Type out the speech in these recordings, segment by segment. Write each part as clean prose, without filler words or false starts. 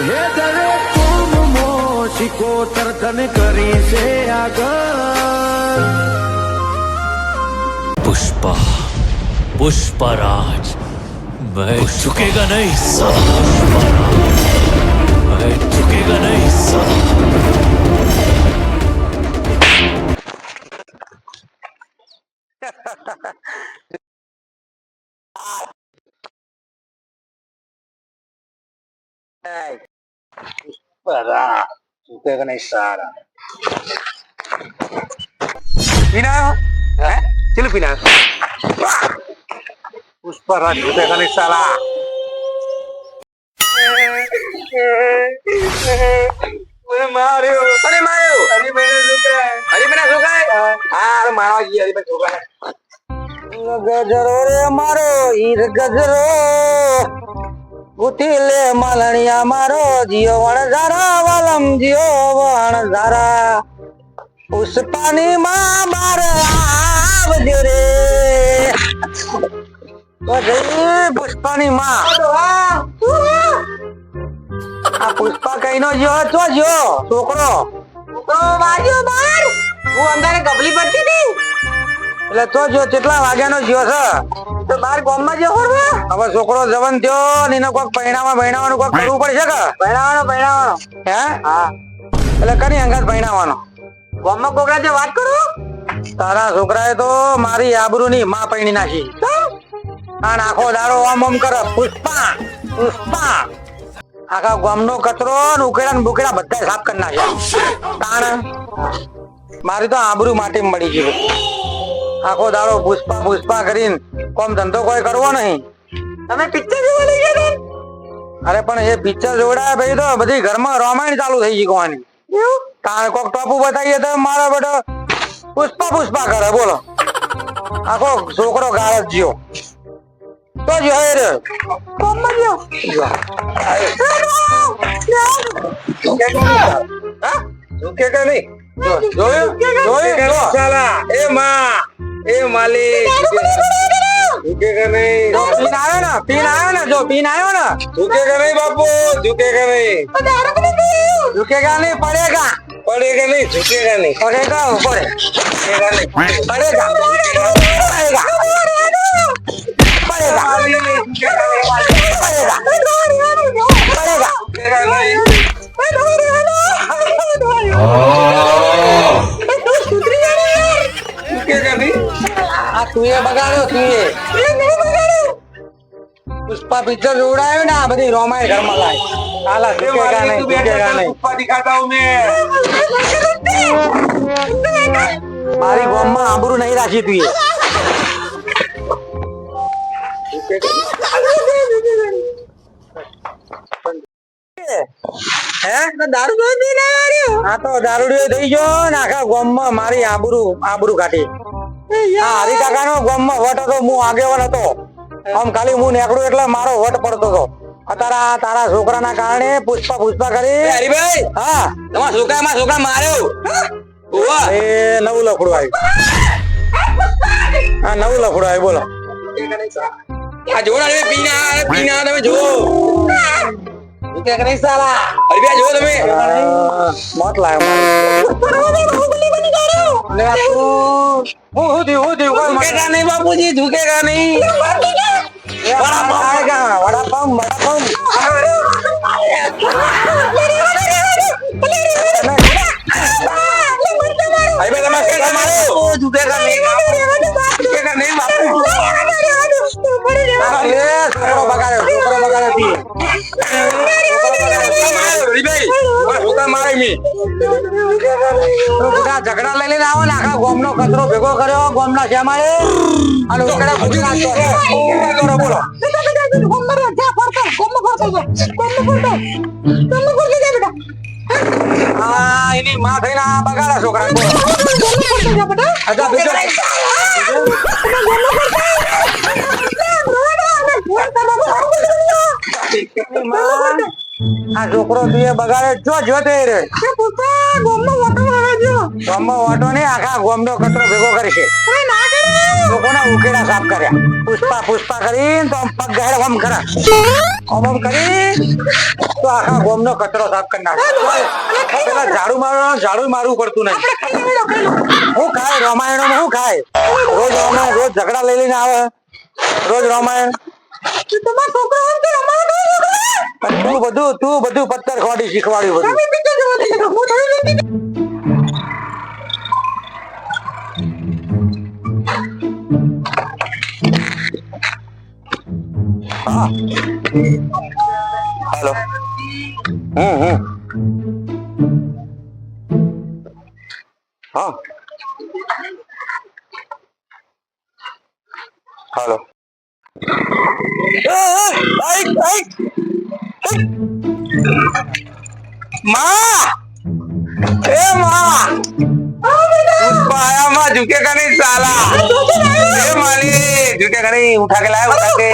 હે દરેક કોમો શિકોતર તને કરી છે આગળ पुष्पा पुष्पराज मैं झुकेगा नहीं साला पुष्पराज मैं झुकेगा नहीं Para, झुकेगा नहीं सारा पीना है चलो पीना पुष्पराज झुकेगा नहीं साला મને માર્યો અરે માર્યો હરીભાઈ ના છોકરા હા મારવા ગઈ હરીભાઈ છોકરા ગજરો રે મારો ઈર ગજરો ઉઠીલે માલણિયા મારો જીઓ વણઝારા વાલમ જીઓ વણઝારા પુષ્પાની માં બાર આવજો રે પુષ્પાની માં આ પુષ્પા કઈ નો જો તો જો છોકરો વાગ્યો બાર હું અંદર ગબલી પડતી હતી એટલે તો જો કેટલા વાગ્યાનો જ્યો છે તો બાર ગામમાં જો હવે છોકરો જવન થયો ને એને કોઈક પૈણાવાનું કોઈક કરવું પડશે કે પૈણાવાનો હે હા એટલે કની અંગાત પૈણાવાનો ગામમાં કોકરા જે વાત કરું તારા છોકરાએ તો મારી આબરૂની માં પૈણી નાખી અને આખો દાડો આમ આમ કરે પુષ્પા પુષ્પા આખા ગામનો કચરો ને ઉકેડા ને બુકેડા બધા સાફ કરી નાખ્યા તાણ મારી તો આબરૂ માટી મળી ગયું આખો દાડો પુષ્પા પુષ્પા કરીને કોમ ધંધો કોઈ કરવો નહીં તમે પિક્ચર જોવા લઈ ગયા અરે પણ એ પિક્ચર જોડાયા ભાઈ તો બધી ઘરમાં રામાયણ ચાલુ થઈ ગઈ કોવાની તાણ કોક ટોપુ બતાવીએ તો મારા બેટો પુષ્પા પુષ્પા કરે બોલો આખો છોકરો ગાળ જ જ્યો તો જો હે રે કોમ માં જ્યો ઝુકે કે નહીં જોયું સાલા એ માં એ માલી झुकेगा नहीं पीन आयो ना जो पीन आयो ना झुकेगा नहीं बापू झुकेगा नहीं झुकेगा नहीं पड़ेगा नहीं झुकेगा नहीं पड़ेगा झुकेगा नहीं पड़ेगा તું એ બગાડ્યો પુષ્પા પિક્ચર જોડાયો ને આ બધી રોમાય ઘરમાં લાય કાલા ઝુકેગા નહીં પુષ્પા દિખાતા હું મેં મારી ગામમાં આબરૂ નહીં રાખી તું દારૂડિયો થઈ ગયો ને આખા ગામમાં મારી આબરૂ કાઢી હરી કાકા નો ગામમાં વટ હતો હું આગેવાન હતો આમ ખાલી હું નીકળું એટલે મારો વટ પડતો હતો અત્યારે તારા છોકરાના કારણે પુષ્પા પુષ્પા કરી હરીભાઈ હા તમારા છોકરા માર્યો એ નવું લફડું આવ્યું હા નવું લફડું આવ્યું બોલો આ જોડા પીના તમે જો નહીં સાલા હરીભાઈ જો તમે મોત લાયો झुकेगा नहीं बापूजी झुकेगा नहीं वड़ा पाव झुकेगा नहीं बापू ઝઘડા લઈ લઈને આવો ને આખા ગામનો કચરો ભેગો કર્યો ગામના શ્યામાએ અને બોલો હા એની માં થઈને બગાડા છોકરા આ છોકરો તું એ બગાડે જો તે રે ગોમમાં ઓટો નહીં આખા ગોમનો કચરો ભેગો કરશે લોકોના ઉકેડા સાફ કર્યા પુષ્પા પુષ્પા કરીને તો આમ પગ ગાડે આમ કરા આમ કરી તો આખા ગોમનો કચરો સાફ કરી નાખે પેલા ઝાડુ મારવું પડતું નહીં શું ખાય રામાયણમાં શું ખાય રોજ રામાયણ રોજ ઝઘડા લઈ લઈને આવે રોજ રામાયણ તું બધું પથ્થર ખોડી શીખવાડ્યું બધું હેલો હા હેલો झुकेगा नहीं साला ए मालिक झुकेगा नहीं उठा के लाया उठा के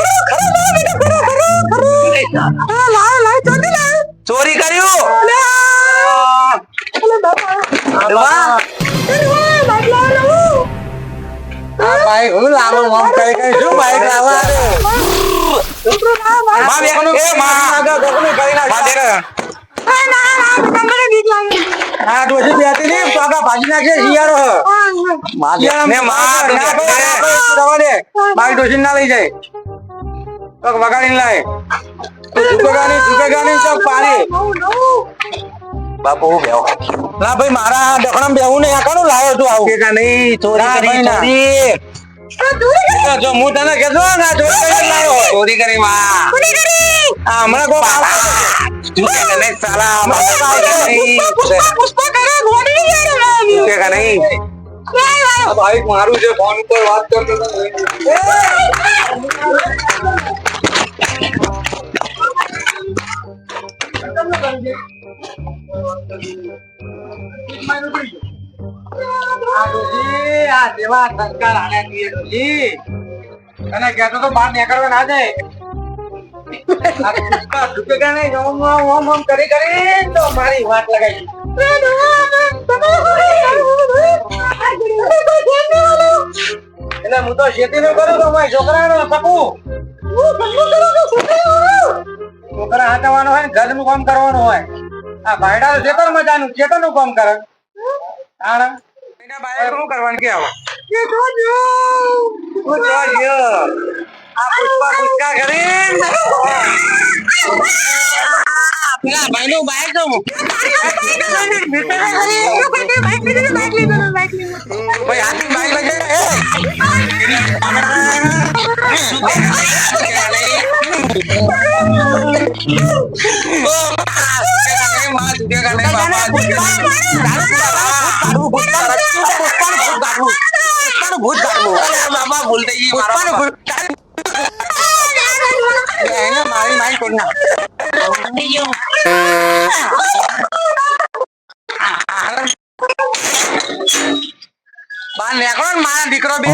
चोरी કર્યું બાઈક હું લાવો મમ કઈ શું બાઈક લાવા માં બે એ માં આગળ કોકને કરી ના માં દે હા ડોસી બેતી ની તો આગળ ભાજી નાખે શિયાળો માં દે ને માં રવા દે બાઈક ડોસી ના લઈ જાય તો વગાડીને લાય ઝુકેગા નહીં તો પાણી બાપુ બેહો ના ભાઈ મારા ડખણામાં બેહું નહીં આ કાનું લાવ્યો તું આવું કે નહીં ચોરી કરી જો હું તને કહેતો ના ચોરી કરી લાવ્યો ચોરી કરી માં આ હમણાં કો ઝુકેગા નહીં સાલા ઝુકેગા નહીં ભાઈ મારું છે ફોન ઉપર વાત કરતો બહાર નીકળવા ના જાય કરી તો મારી વાત લગાવી એટલે હું તો ખેતી નું કરું તો મારી છોકરા નો શકું છોકરા હાથવાનું હોય ઘર નું કામ કરવાનું હોય આ ભાઈડા ખેતર મજાનું ખેતર નું કામ કરે શું કરવાનું કે આવો પુષ્પા કરી પેલા ભાઈ નું બાઈક તો ભાઈ હાથી બાઈક મારી મારી કોણ ના બાર નીકળો ને મારા દીકરો બે